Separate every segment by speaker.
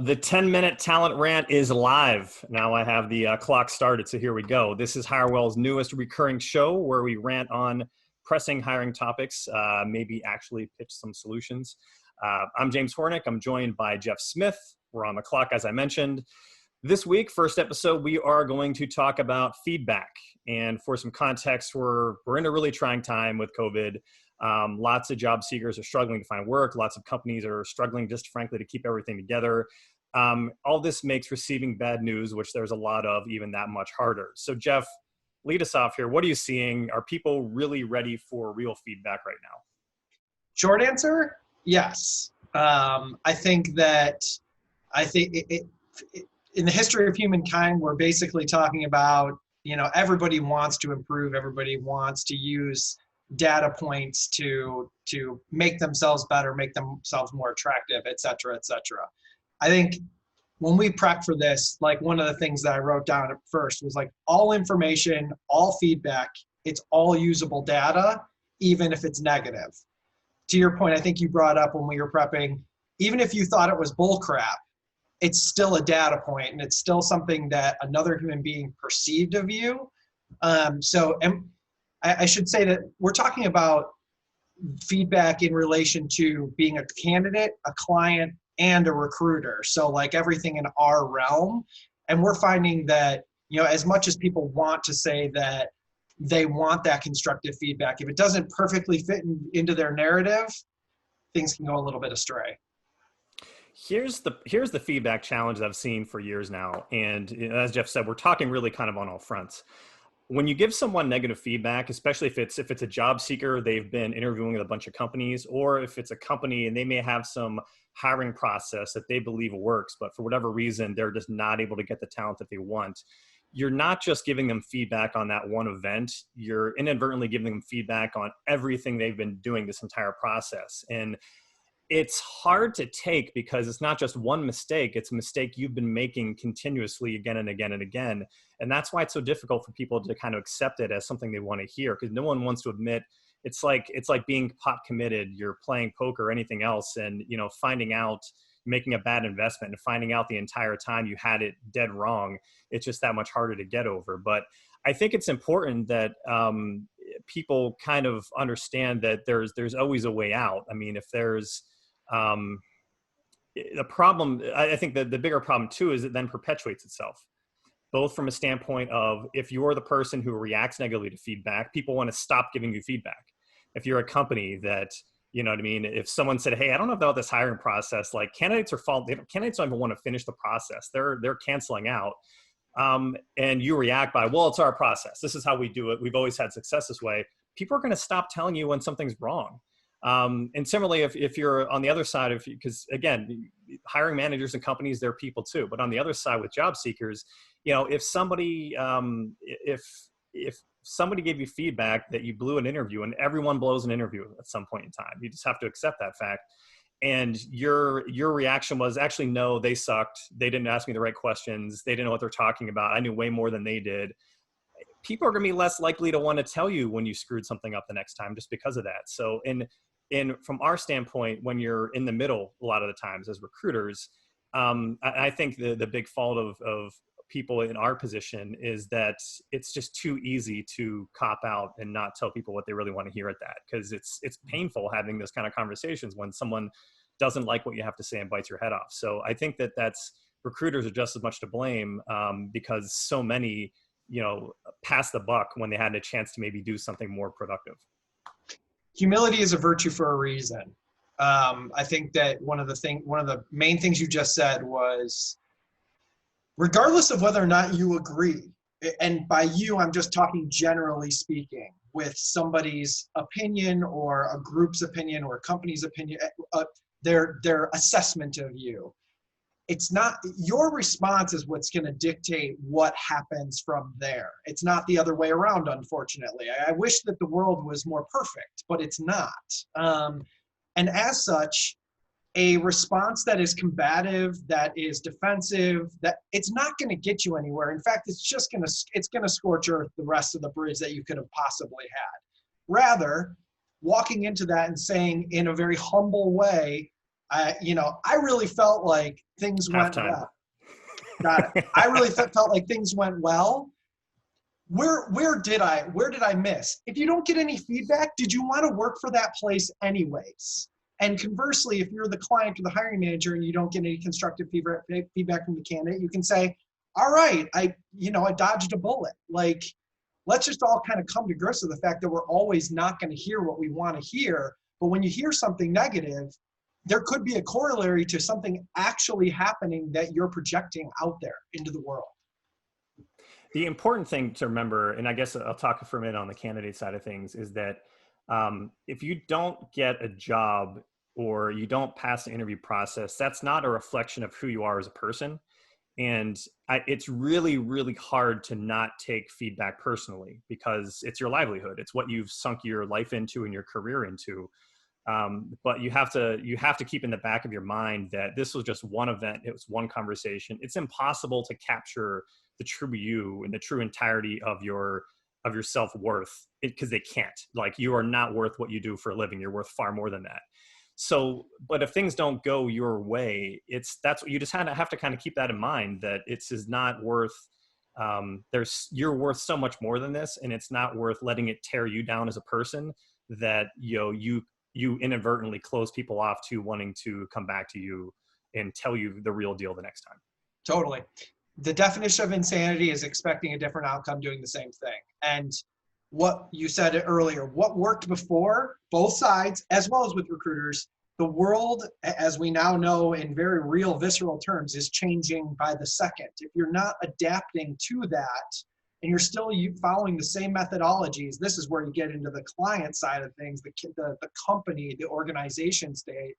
Speaker 1: The 10-minute talent rant is live. Now I have the clock started, so here we go. This is HireWell's newest recurring show where we rant on pressing hiring topics, maybe actually pitch some solutions. I'm James Hornick. I'm joined by Jeff Smith. We're on the clock, as I mentioned. This week, first episode, we are going to talk about feedback. And for some context, we're in a really trying time with COVID. Lots of job seekers are struggling to find work. Lots of companies are struggling just frankly to keep everything together. All this makes receiving bad news, which there's a lot of, even that much harder. So Jeff, lead us off here. What are you seeing? Are people really ready for real feedback right now?
Speaker 2: Short answer, yes. I think in the history of humankind, we're basically talking about, everybody wants to improve. Everybody wants to use data points to make themselves better, make themselves more attractive, et cetera, et cetera. I think when we prep for this, like one of the things that I wrote down at first was like all information, all feedback, it's all usable data, even if it's negative. To your point, I think you brought up when we were prepping, even if you thought it was bull crap, it's still a data point and it's still something that another human being perceived of you. I should say that we're talking about feedback in relation to being a candidate, a client, and a recruiter. So like everything in our realm. And we're finding that, as much as people want to say that they want that constructive feedback, if it doesn't perfectly fit into their narrative, things can go a little bit astray.
Speaker 1: Here's the feedback challenge that I've seen for years now. And as Jeff said, we're talking really kind of on all fronts. When you give someone negative feedback, especially if it's a job seeker, they've been interviewing with a bunch of companies, or if it's a company and they may have some hiring process that they believe works, but for whatever reason, they're just not able to get the talent that they want. You're not just giving them feedback on that one event, you're inadvertently giving them feedback on everything they've been doing this entire process. And it's hard to take because it's not just one mistake, it's a mistake you've been making continuously again and again and again. And that's why it's so difficult for people to kind of accept it as something they want to hear, because no one wants to admit it's like being pot committed. You're playing poker or anything else, and finding out, making a bad investment and finding out the entire time you had it dead wrong. It's just that much harder to get over. But I think it's important that people kind of understand that there's always a way out. I mean, if there's the problem, I think that the bigger problem too is it then perpetuates itself, both from a standpoint of if you're the person who reacts negatively to feedback, people want to stop giving you feedback. If you're a company that, if someone said, hey, I don't know about this hiring process, like candidates don't even want to finish the process. They're canceling out. And you react by, well, it's our process. This is how we do it. We've always had success this way. People are going to stop telling you when something's wrong. And similarly, if you're on the other side because again, hiring managers and companies, they're people too, but on the other side with job seekers, if somebody gave you feedback that you blew an interview, and everyone blows an interview at some point in time, you just have to accept that fact. And your reaction was actually, no, they sucked. They didn't ask me the right questions. They didn't know what they're talking about. I knew way more than they did. People are going to be less likely to want to tell you when you screwed something up the next time just because of that. So from our standpoint, when you're in the middle, a lot of the times as recruiters, I think the big fault of people in our position is that it's just too easy to cop out and not tell people what they really want to hear at that, because it's painful having those kind of conversations when someone doesn't like what you have to say and bites your head off. So I think that's recruiters are just as much to blame because so many pass the buck when they had a chance to maybe do something more productive.
Speaker 2: Humility is a virtue for a reason. I think that one of the main things you just said was, regardless of whether or not you agree, and by you, I'm just talking generally speaking, with somebody's opinion or a group's opinion or a company's opinion, their assessment of you. It's not your response is what's going to dictate what happens from there. It's not the other way around, unfortunately. I wish that the world was more perfect, but it's not. And as such, a response that is combative, that is defensive, that it's not going to get you anywhere. In fact, it's going to scorch earth the rest of the bridge that you could have possibly had. Rather, walking into that and saying in a very humble way, I really felt like things went
Speaker 1: Halftime.
Speaker 2: well. Got it. I really felt like things went well. Where did I miss? If you don't get any feedback, did you want to work for that place anyways? And conversely, if you're the client or the hiring manager and you don't get any constructive feedback from the candidate, you can say, all right, I dodged a bullet. Like, let's just all kind of come to grips with the fact that we're always not going to hear what we want to hear. But when you hear something negative, there could be a corollary to something actually happening that you're projecting out there into the world.
Speaker 1: The important thing to remember, and I guess I'll talk for a minute on the candidate side of things, is that if you don't get a job or you don't pass the interview process, that's not a reflection of who you are as a person. And it's really, really hard to not take feedback personally because it's your livelihood. It's what you've sunk your life into and your career into. But you have to keep in the back of your mind that this was just one event. It was one conversation. It's impossible to capture the true you and the true entirety of your self-worth because they can't. Like, you are not worth what you do for a living. You're worth far more than that. So, but if things don't go your way, that's what you just have to kind of keep that in mind, that it's is not worth, you're worth so much more than this, and it's not worth letting it tear you down as a person that, you inadvertently close people off to wanting to come back to you and tell you the real deal the next time.
Speaker 2: Totally. The definition of insanity is expecting a different outcome doing the same thing. And what you said earlier, what worked before, both sides, as well as with recruiters, the world, as we now know in very real, visceral terms, is changing by the second. If you're not adapting to that, and you're still following the same methodologies, this is where you get into the client side of things, the company, the organization state.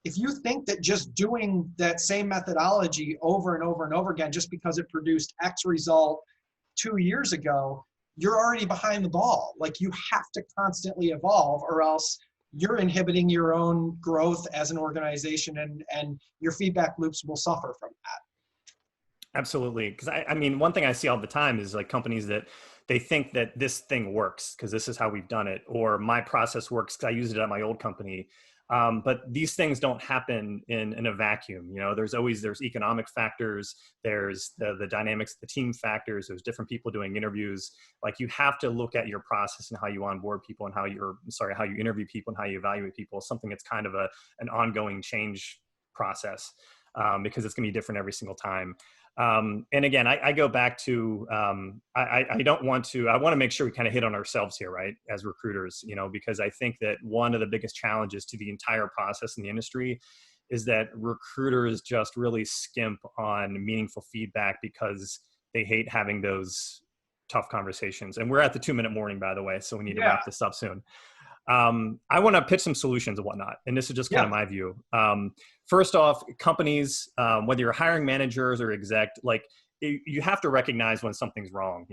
Speaker 2: If you think that just doing that same methodology over and over and over again, just because it produced X result 2 years ago, you're already behind the ball. Like, you have to constantly evolve, or else you're inhibiting your own growth as an organization, and your feedback loops will suffer from that.
Speaker 1: Absolutely. Because I mean, one thing I see all the time is like companies that they think that this thing works because this is how we've done it, or my process works because I used it at my old company. But these things don't happen in a vacuum. There's economic factors, there's the dynamics, the team factors, there's different people doing interviews. Like, you have to look at your process and how you onboard people and how you interview people and how you evaluate people, something that's kind of an ongoing change process, because it's going to be different every single time. And again, I go back to, I want to make sure we kind of hit on ourselves here, right? As recruiters, because I think that one of the biggest challenges to the entire process in the industry is that recruiters just really skimp on meaningful feedback because they hate having those tough conversations. And we're at the 2-minute warning, by the way, so we need to wrap this up soon. I want to pitch some solutions and whatnot. And this is just kind of my view. First off, companies, whether you're hiring managers or exec, like, you have to recognize when something's wrong.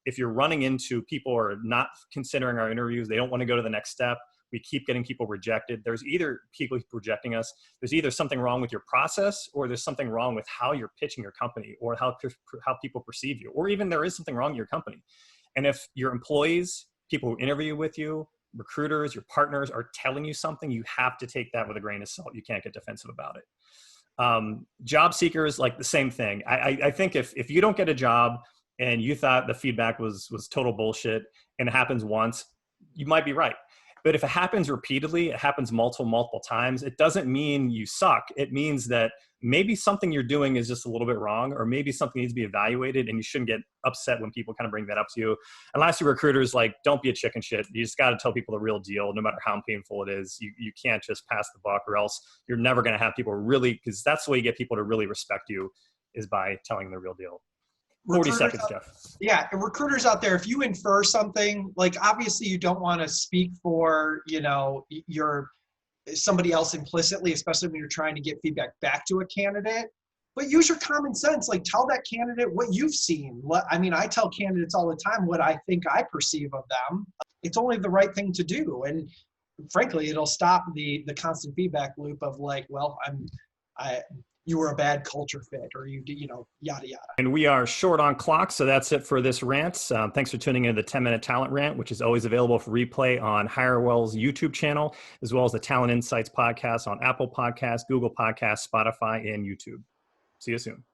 Speaker 1: If you're running into people who are not considering our interviews, they don't want to go to the next step, we keep getting people rejected. There's either people rejecting us, there's either something wrong with your process, or there's something wrong with how you're pitching your company, or how people perceive you, or even there is something wrong with your company. And if your employees, people who interview with you, recruiters, your partners are telling you something, you have to take that with a grain of salt. You can't get defensive about it. Job seekers, like the same thing. I think if you don't get a job and you thought the feedback was total bullshit and it happens once, you might be right. But if it happens repeatedly, it happens multiple times, it doesn't mean you suck. It means that maybe something you're doing is just a little bit wrong, or maybe something needs to be evaluated, and you shouldn't get upset when people kind of bring that up to you. And lastly, recruiters, like, don't be a chicken shit. You just got to tell people the real deal, no matter how painful it is. You can't just pass the buck, or else you're never going to have people really, because that's the way you get people to really respect you, is by telling them the real deal. 40 seconds, Jeff.
Speaker 2: Yeah, and recruiters out there, if you infer something, like, obviously you don't want to speak for, somebody else implicitly, especially when you're trying to get feedback back to a candidate. But use your common sense. Like, tell that candidate what you've seen. I tell candidates all the time what I think I perceive of them. It's only the right thing to do. And frankly, it'll stop the constant feedback loop of like, well, you were a bad culture fit, or you did, yada yada.
Speaker 1: And we are short on clock, so that's it for this rant. Thanks for tuning in to the 10-Minute Talent Rant, which is always available for replay on Hirewell's YouTube channel, as well as the Talent Insights podcast on Apple Podcasts, Google Podcasts, Spotify, and YouTube. See you soon.